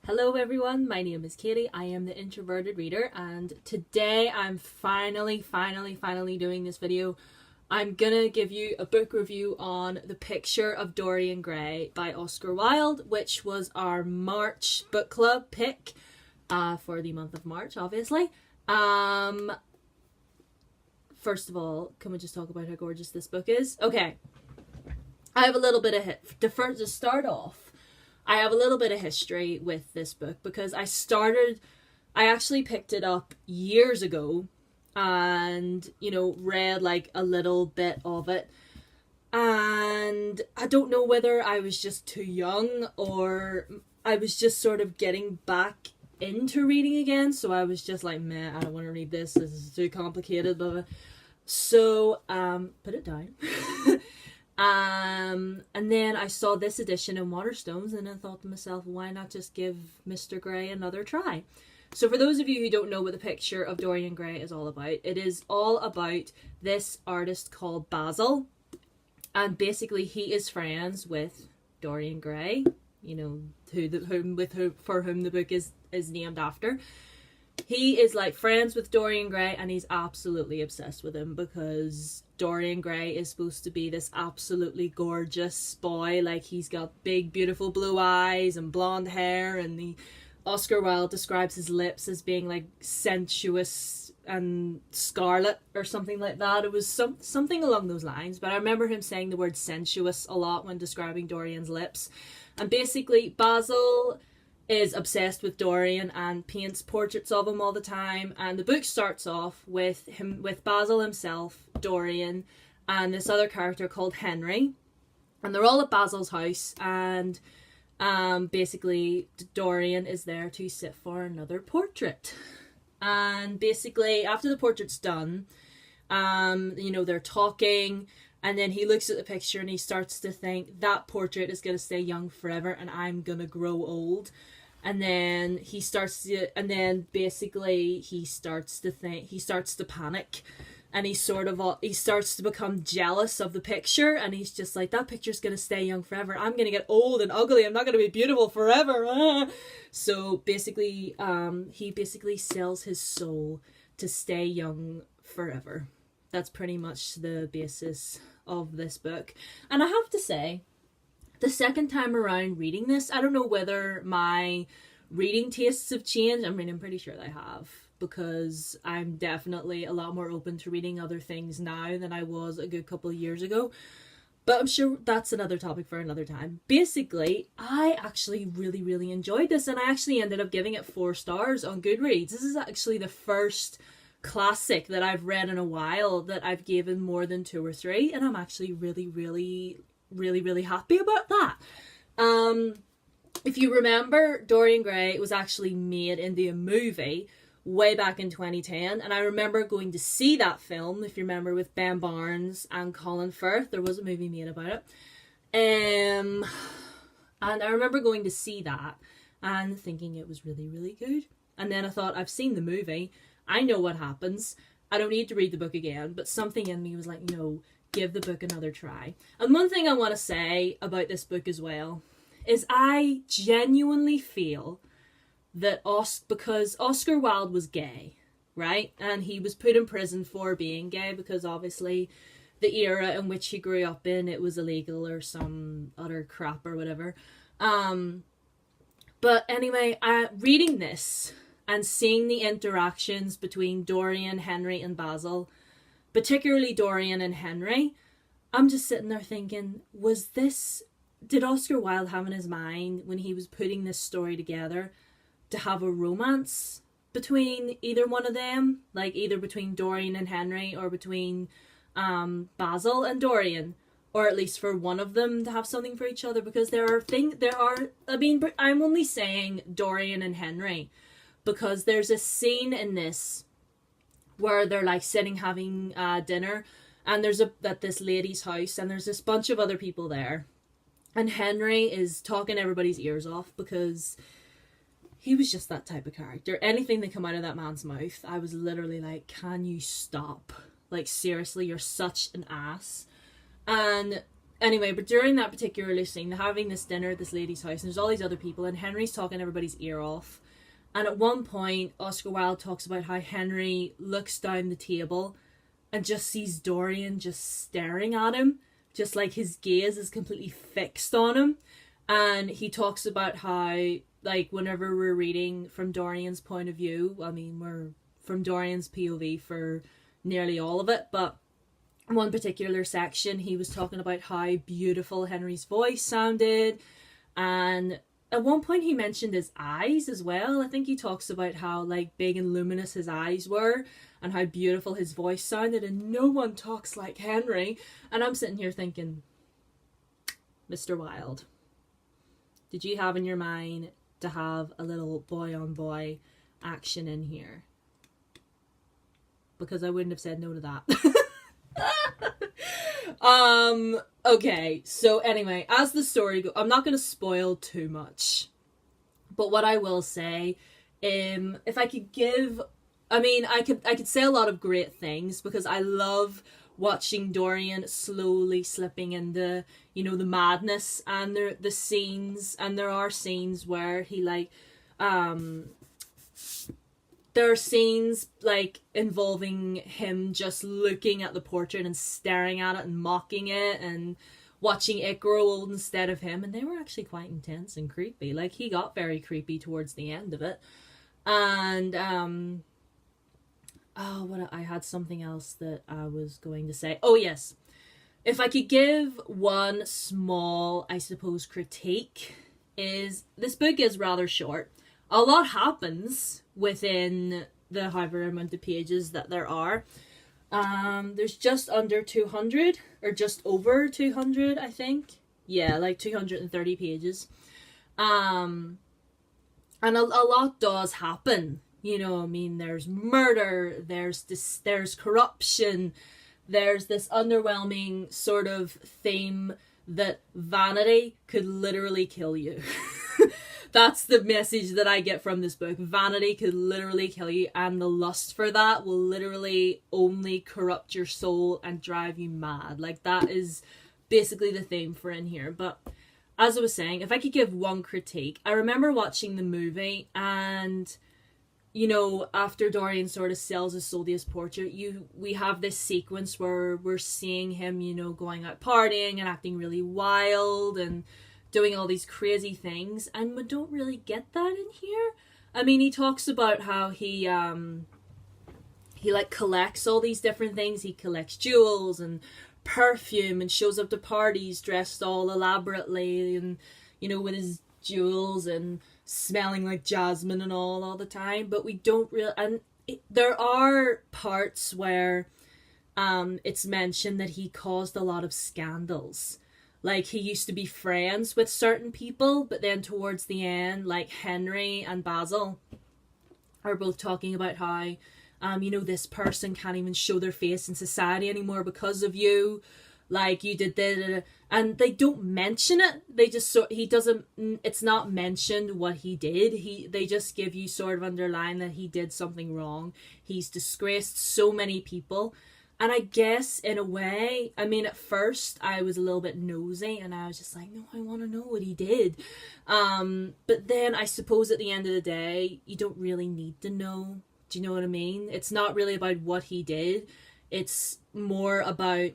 Hello everyone, my name is Katie. I am the Introverted Reader, and today I'm finally doing this video. I'm gonna give you a book review on The Picture of Dorian Gray by Oscar Wilde, which was our March book club pick for the month of March, obviously. First of all, can we just talk about how gorgeous this book is? Okay, I have a little bit of to start off. I have a little bit of history with this book because I actually picked it up years ago and, read like a little bit of it. And I don't know whether I was just too young or I was just sort of getting back into reading again. So I was just like, meh, I don't want to read this. This is too complicated. Blah, blah. So, put it down. And then I saw this edition in Waterstones and I thought to myself, why not just give Mr. Gray another try? So for those of you who don't know what The Picture of Dorian Gray is all about, it is all about this artist called Basil, and basically he is friends with Dorian Gray, for whom the book is named after. He is like friends with Dorian Gray and he's absolutely obsessed with him because Dorian Gray is supposed to be this absolutely gorgeous boy. Like, he's got big beautiful blue eyes and blonde hair, and Oscar Wilde describes his lips as being like sensuous and scarlet or something like that. It was something along those lines, but I remember him saying the word sensuous a lot when describing Dorian's lips. And basically Basil is obsessed with Dorian and paints portraits of him all the time, and the book starts off with Basil himself, Dorian, and this other character called Henry, and they're all at Basil's house, and basically Dorian is there to sit for another portrait. And basically after the portrait's done, they're talking, and then he looks at the picture and he starts to think that portrait is going to stay young forever and I'm going to grow old. And then he starts to panic, and he starts to become jealous of the picture, and he's just like, that picture's going to stay young forever. I'm going to get old and ugly. I'm not going to be beautiful forever. So basically, he sells his soul to stay young forever. That's pretty much the basis of this book. And I have to say, the second time around reading this, I don't know whether my reading tastes have changed. I mean, I'm pretty sure they have, because I'm definitely a lot more open to reading other things now than I was a good couple of years ago. But I'm sure that's another topic for another time. Basically, I actually really enjoyed this, and I actually ended up giving it 4 stars on Goodreads. This is actually the first classic that I've read in a while that I've given more than 2 or 3, and I'm actually really happy about that. If you remember, Dorian Gray was actually made into a movie way back in 2010, and I remember going to see that film, if you remember, with Ben Barnes and Colin Firth. There was a movie made about it. And I remember going to see that and thinking it was really good. And then I thought, I've seen the movie, I know what happens, I don't need to read the book again. But something in me was like, no, give the book another try. And one thing I want to say about this book as well is I genuinely feel that because Oscar Wilde was gay, right? And he was put in prison for being gay because obviously the era in which he grew up in, it was illegal or some other crap or whatever. But anyway, reading this and seeing the interactions between Dorian, Henry and Basil, particularly Dorian and Henry, I'm just sitting there thinking, did Oscar Wilde have in his mind when he was putting this story together to have a romance between either one of them, like either between Dorian and Henry or between Basil and Dorian, or at least for one of them to have something for each other? Because I'm only saying Dorian and Henry because there's a scene in this where they're like sitting having dinner, and there's at this lady's house, and there's this bunch of other people there, and Henry is talking everybody's ears off because he was just that type of character. Anything that come out of that man's mouth, I was literally like, can you stop? Like, seriously, you're such an ass. And Anyway, but during that particular scene, they're having this dinner at this lady's house, and there's all these other people, and Henry's talking everybody's ear off. And at one point, Oscar Wilde talks about how Henry looks down the table and just sees Dorian just staring at him, just like his gaze is completely fixed on him. And he talks about how, like, whenever we're reading from Dorian's point of view, I mean, we're from Dorian's POV for nearly all of it, but one particular section, he was talking about how beautiful Henry's voice sounded, and at one point he mentioned his eyes as well. I think he talks about how, like, big and luminous his eyes were and how beautiful his voice sounded, and no one talks like Henry. And I'm sitting here thinking, Mr. Wilde, did you have in your mind to have a little boy on boy action in here? Because I wouldn't have said no to that. Okay, so anyway, as the story goes, I'm not going to spoil too much, but what I will say, if I could give, I mean, I could say a lot of great things, because I love watching Dorian slowly slipping into, you know, the madness, and the scenes, and there are scenes where he, like, there are scenes, like, involving him just looking at the portrait and staring at it and mocking it and watching it grow old instead of him. And they were actually quite intense and creepy. Like, he got very creepy towards the end of it. And, I had something else that I was going to say. Oh, yes. If I could give one small, I suppose, critique, is this book is rather short. A lot happens within the however amount of pages that there are. There's just under 200, or just over 200, I think. Yeah, like 230 pages. And a lot does happen. You know, I mean, there's murder, there's corruption, there's this underwhelming sort of theme that vanity could literally kill you. That's the message that I get from this book. Vanity could literally kill you, and the lust for that will literally only corrupt your soul and drive you mad. Like, that is basically the theme for in here. But as I was saying, if I could give one critique, I remember watching the movie, and, you know, after Dorian sort of sells his soul to his portrait, we have this sequence where we're seeing him, you know, going out partying and acting really wild and doing all these crazy things, and we don't really get that in here. I mean, he talks about how he like collects all these different things. He collects jewels and perfume and shows up to parties dressed all elaborately and, you know, with his jewels and smelling like jasmine and all the time. But we don't really, and there are parts where it's mentioned that he caused a lot of scandals. Like, he used to be friends with certain people, but then towards the end, like, Henry and Basil are both talking about how, you know, this person can't even show their face in society anymore because of you. Like, you did that. And they don't mention it. They just it's not mentioned what he did. They just give you sort of underline that he did something wrong. He's disgraced so many people. And I guess, in a way, I mean, at first, I was a little bit nosy, and I was just like, no, I want to know what he did. But then, I suppose, at the end of the day, you don't really need to know. Do you know what I mean? It's not really about what he did. It's more about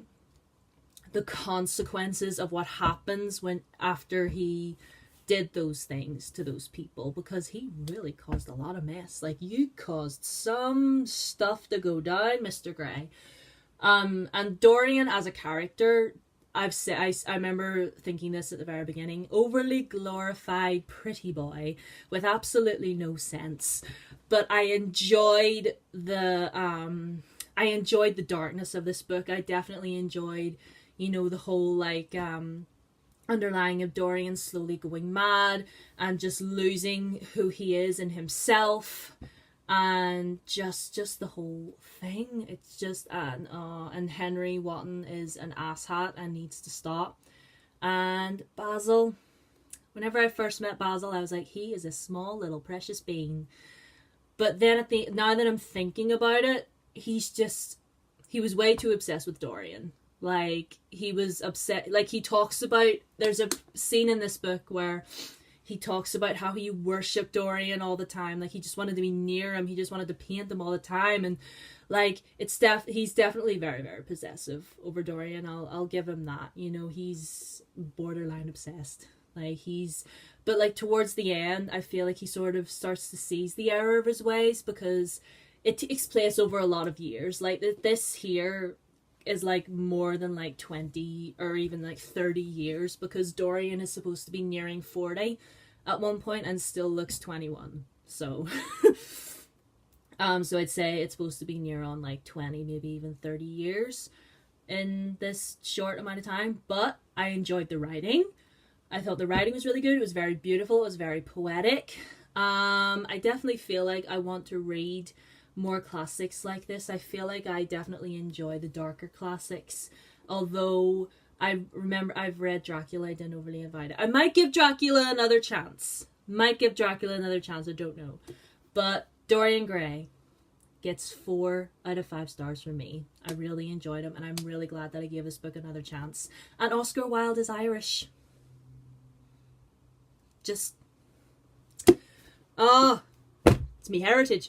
the consequences of what happens after he did those things to those people, because he really caused a lot of mess. Like, you caused some stuff to go down, Mr. Grey. And Dorian as a character, I remember thinking this at the very beginning, overly glorified pretty boy with absolutely no sense. But I enjoyed the darkness of this book. I definitely enjoyed, you know, the whole, like, underlying of Dorian slowly going mad and just losing who he is in himself. And just the whole thing, it's just, and Henry Wotton is an asshat and needs to stop. And Basil, whenever I first met Basil, I was like, he is a small little precious being. But then now that I'm thinking about it, he was way too obsessed with Dorian. Like, he was upset. Like, he talks about, there's a scene in this book where he talks about how he worshipped Dorian all the time. Like, he just wanted to be near him. He just wanted to paint him all the time. And, like, he's definitely very, very possessive over Dorian. I'll give him that. You know, he's borderline obsessed. Like, but, like, towards the end, I feel like he sort of starts to seize the error of his ways, because it takes place over a lot of years. Like, this here is, like, more than, like, 20 or even, like, 30 years, because Dorian is supposed to be nearing 40 at one point and still looks 21. So, so I'd say it's supposed to be near on, like, 20, maybe even 30 years in this short amount of time. But I enjoyed the writing. I thought the writing was really good. It was very beautiful. It was very poetic. I definitely feel like I want to read more classics like this. I feel like I definitely enjoy the darker classics. Although I remember I've read Dracula, I didn't overly invite it. I might give Dracula another chance. I don't know. But Dorian Gray gets 4 out of 5 stars from me. I really enjoyed him, and I'm really glad that I gave this book another chance. And Oscar Wilde is Irish. Just, it's me heritage.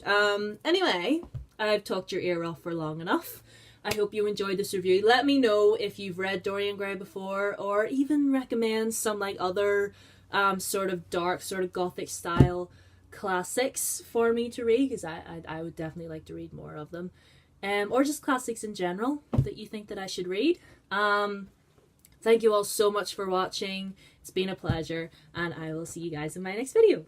Anyway, I've talked your ear off for long enough. I hope you enjoyed this review. Let me know if you've read Dorian Gray before, or even recommend some, like, other sort of dark, sort of gothic style classics for me to read, because I would definitely like to read more of them. Or just classics in general that you think that I should read. Thank you all so much for watching. It's been a pleasure, and I will see you guys in my next video.